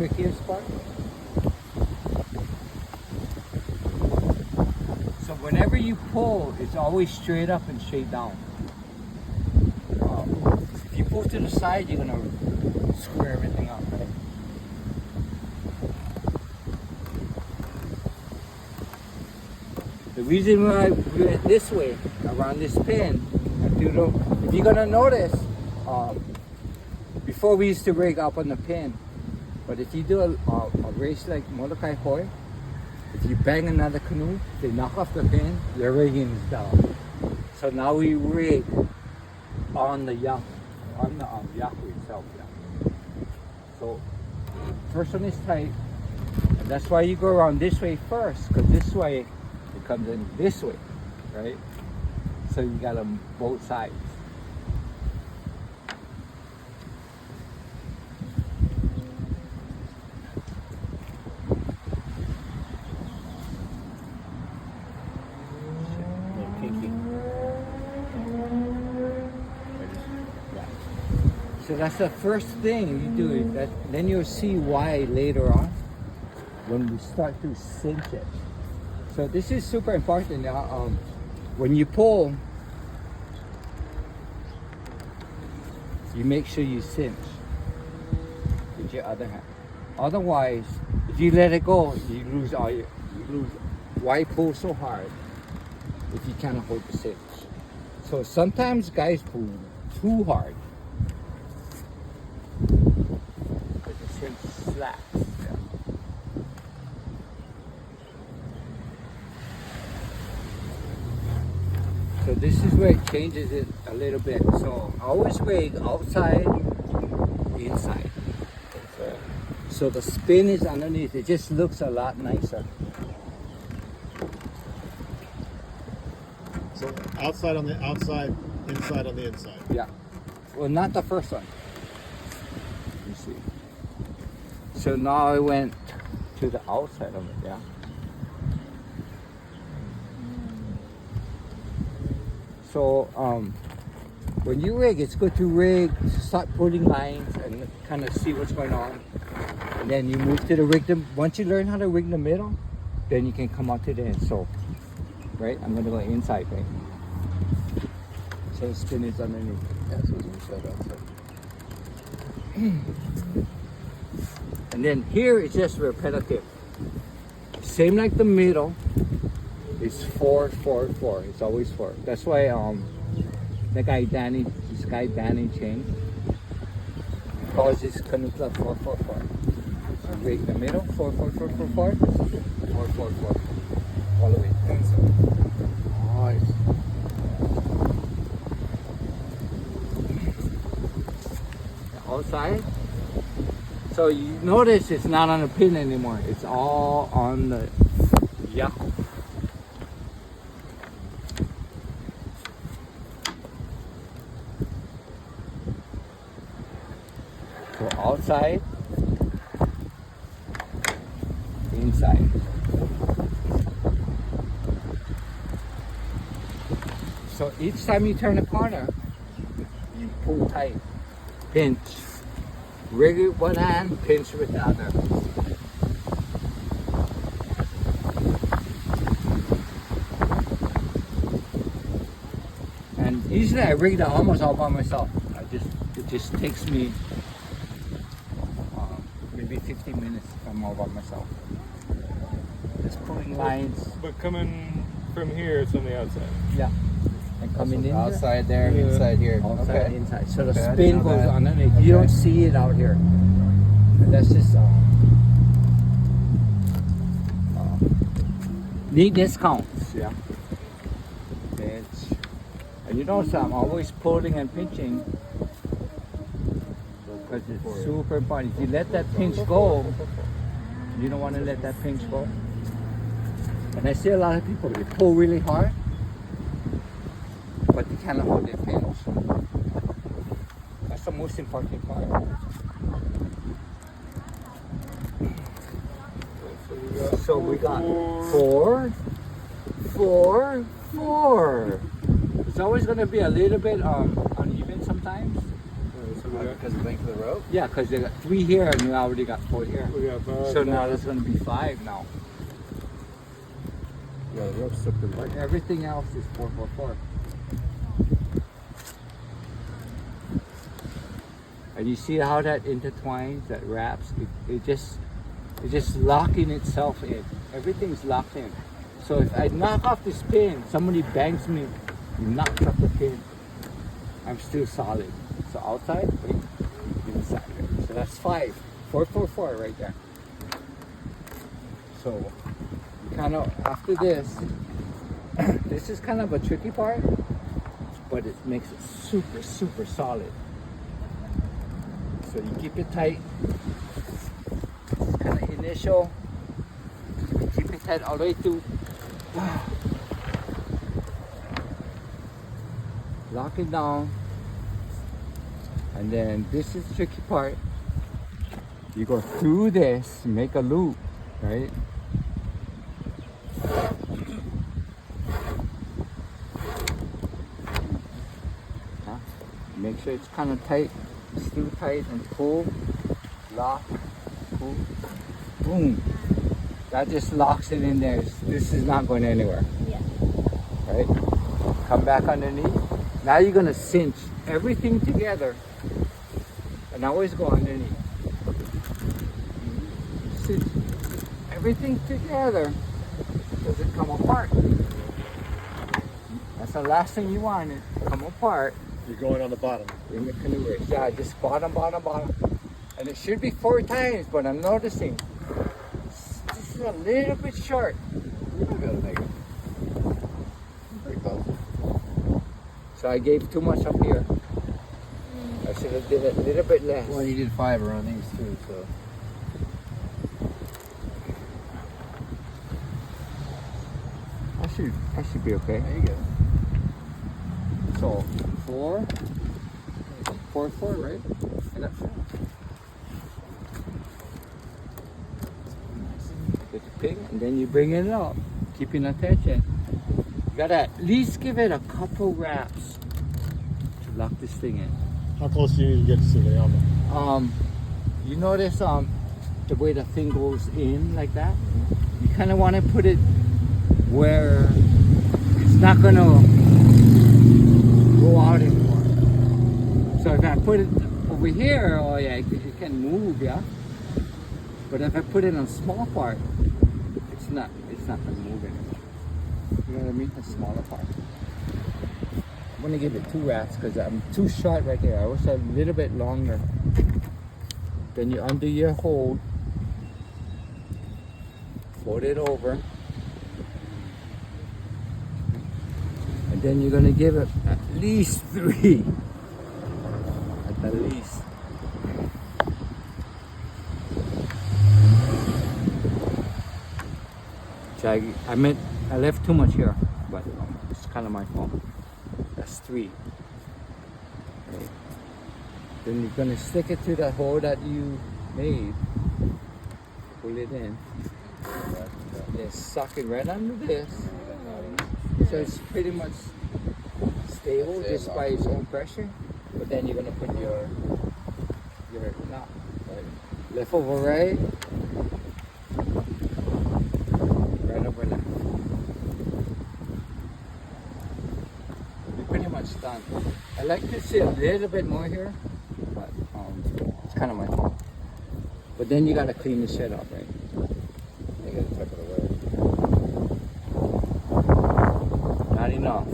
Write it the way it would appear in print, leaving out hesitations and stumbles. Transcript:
trickiest part. So whenever you pull, it's always straight up and straight down. If you pull to the side, you're gonna screw everything up, right? The reason why we went this way, around this pin, if you're gonna notice, before we used to rig up on the pin, but if you do a race like Molokai Hoi, if you bang another canoe, they knock off the pin, their rigging is down. So now we rig on the yaku, yaku itself. Yeah. So first one is tight, and that's why you go around this way first, because this way it comes in this way, right? So you got them both sides. So that's the first thing you do. Then you'll see why later on when we start to cinch it. So this is super important. When you pull, you make sure you cinch with your other hand. Otherwise, if you let it go, you lose all you lose. Why pull so hard if you cannot hold the cinch? So sometimes guys pull too hard. Slack. Yeah. So this is where it changes it a little bit. So I always rig outside, inside. So the spin is underneath. It just looks a lot nicer. So outside on the outside, inside on the inside. Yeah. Well, not the first one. You see. So now I went to the outside of it, yeah. So when you rig, it's good to rig, start pulling lines and kind of see what's going on. And then you move to the rig. Once you learn how to rig the middle, then you can come out to the end. So, right, I'm gonna go inside, right? So the spin is underneath. That's what you said outside. And then here it's just repetitive. Same like the middle. It's 4, 4, 4. It's always 4. That's why this guy Danny changed. Calls his canoe club 4, 4, 4. So break the middle, 4, 4, 4, 4, 4, 4, 4, 4. All the way. Nice. Outside. So you notice it's not on a pin anymore. It's all on the yaku. So outside, inside. So each time you turn a corner, you pull tight, pinch. Rig it with one hand, pinch with the other. And usually I rig that almost all by myself. It just takes me maybe 15 minutes if I'm all by myself. Just pulling lines. But coming from here, it's on the outside. Yeah. And coming in Outside there, Yeah. inside here. outside, Okay. inside. So the Okay, I spin didn't know goes that. underneath. Okay. You don't see it out here. And that's just need discounts, yeah. Pinch. And you notice I'm always pulling and pinching because it's super important. If you let that pinch go, you don't want to let that pinch go. And I see a lot of people, they pull really hard, but they cannot hold their pinch. That's the most important part. So we got 4, 4, 4. It's always going to be a little bit uneven sometimes. So We got, Because of the length of the rope? Yeah, because they got 3 here and we already got 4 here. we got 5. So now there's going to be 5 now. Yeah, the rope's still pretty But long. everything else is 444. And you see how that intertwines, that wraps? It's just locking itself in. Everything's locked in. So if I knock off this pin, somebody bangs me, knocks off the pin, I'm still solid. So outside, wait, inside. So that's 5. 444 right there. So kind of after this, this is kind of a tricky part, but it makes it super, super solid. So you keep it tight. It's kind of initial. You keep it tight all the way through. Lock it down. And then this is the tricky part. You go through this, make a loop, right? Make sure it's kind of tight, still tight, and pull, lock, pull, boom. That just locks it in there. This is not going anywhere. Yeah. Right? Come back underneath. Now you're gonna cinch everything together, and always go underneath. Cinch everything together. Doesn't come apart. That's the last thing you want. It come apart. You're going on the bottom. In the canoe race. Yeah, just bottom, bottom, bottom. And it should be 4 times, but I'm noticing this is a little bit short. We might be able to make it. Pretty close. So I gave too much up here. I should have did it a little bit less. Well, you did 5 around these too, so. I should be okay. There you go. So 4, 4, 4, right? And that's it. Get the pin, and then you bring it up, keeping attention. You gotta at least give it a couple wraps to lock this thing in. How close do you need to get to Sugiyama? You notice the way the thing goes in like that? You kind of want to put it where it's not gonna go out anymore. So if I put it over here, oh yeah, it can move, yeah. But if I put it on a small part, it's not gonna move anymore. You know what I mean? The smaller part. I'm gonna give it 2 wraps because I'm too short right there. I wish I had a little bit longer. Then you undo your hold, fold it over, and then you're gonna give it at least 3. At the least. So I left too much here, but it's kind of my fault. That's 3. Okay. Then you're gonna stick it to the hole that you made. Pull it in. Then suck it right under this. So it's pretty much stable just by its own pressure. But then you're gonna put your knot right. Left over right. Right over left. We're pretty much done. I like to see a little bit more here, but it's kind of my fault. But then you gotta clean the shit up, right? You gotta tuck it away. Not enough.